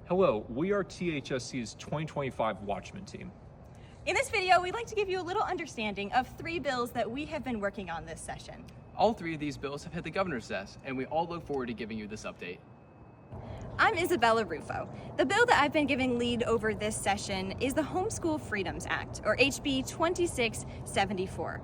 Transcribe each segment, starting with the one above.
Hello, we are THSC's 2025 Watchman team. In this video, we'd like to give you a little understanding of 3 bills that we have been working on this session. All 3 of these bills have hit the governor's desk, and we all look forward to giving you this update. I'm Isabella Rufo. The bill that I've been giving lead over this session is the Homeschool Freedoms Act, or HB 2674.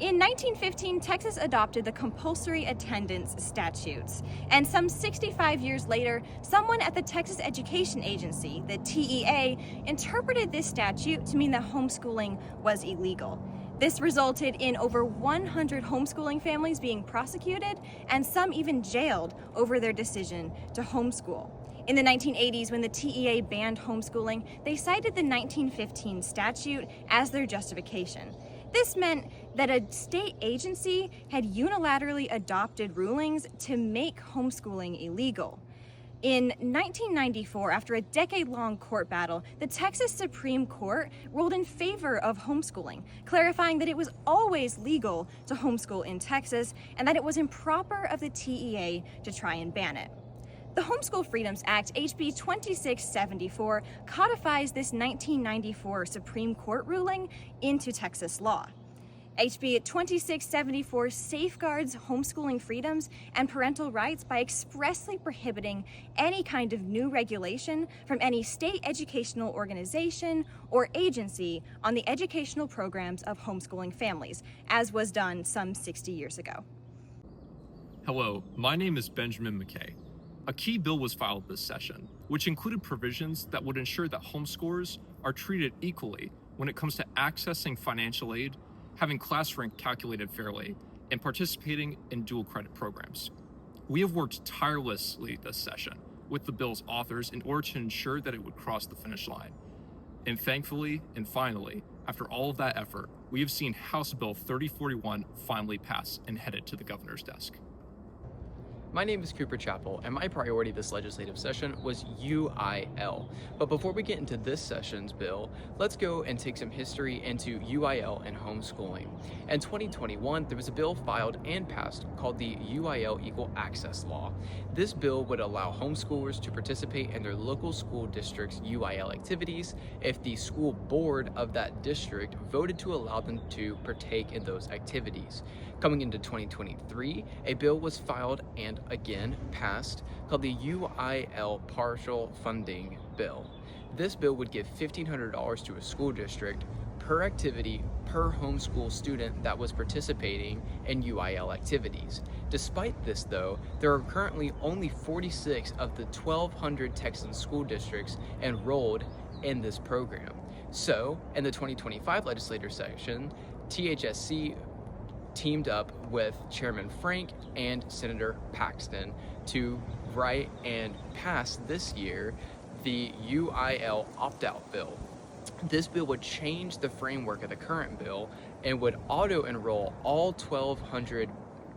In 1915, Texas adopted the compulsory attendance statutes, and some 65 years later, someone at the Texas Education Agency, the TEA, interpreted this statute to mean that homeschooling was illegal. This resulted in over 100 homeschooling families being prosecuted and some even jailed over their decision to homeschool. In the 1980s, when the TEA banned homeschooling, they cited the 1915 statute as their justification. This meant that a state agency had unilaterally adopted rulings to make homeschooling illegal. In 1994, after a decade-long court battle, the Texas Supreme Court ruled in favor of homeschooling, clarifying that it was always legal to homeschool in Texas and that it was improper of the TEA to try and ban it. The Homeschool Freedoms Act, HB 2674, codifies this 1994 Supreme Court ruling into Texas law. HB 2674 safeguards homeschooling freedoms and parental rights by expressly prohibiting any kind of new regulation from any state educational organization or agency on the educational programs of homeschooling families, as was done some 60 years ago. Hello, my name is Benjamin McKay. A key bill was filed this session, which included provisions that would ensure that homeschoolers are treated equally when it comes to accessing financial aid, having class rank calculated fairly, and participating in dual credit programs. We have worked tirelessly this session with the bill's authors in order to ensure that it would cross the finish line. And thankfully, and finally, after all of that effort, we have seen House Bill 3041 finally pass and headed to the governor's desk. My name is Cooper Chappell, and my priority this legislative session was UIL. But before we get into this session's bill, let's go and take some history into UIL and homeschooling. In 2021, there was a bill filed and passed called the UIL Equal Access Law. This bill would allow homeschoolers to participate in their local school district's UIL activities if the school board of that district voted to allow them to partake in those activities. Coming into 2023, a bill was filed and again passed called the UIL Partial Funding Bill. This bill would give $1,500 to a school district per activity per homeschool student that was participating in UIL activities. Despite this though, there are currently only 46 of the 1,200 Texan school districts enrolled in this program. So, in the 2025 legislature session, THSC teamed up with Chairman Frank and Senator Paxton to write and pass this year the UIL opt-out bill. This bill would change the framework of the current bill and would auto-enroll all 1,200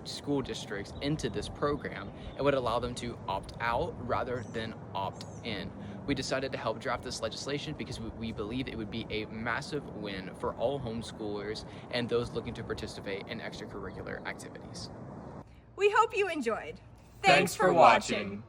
school districts into this program and would allow them to opt out rather than opt in. We decided to help draft this legislation because we believe it would be a massive win for all homeschoolers and those looking to participate in extracurricular activities. We hope you enjoyed. Thanks for watching.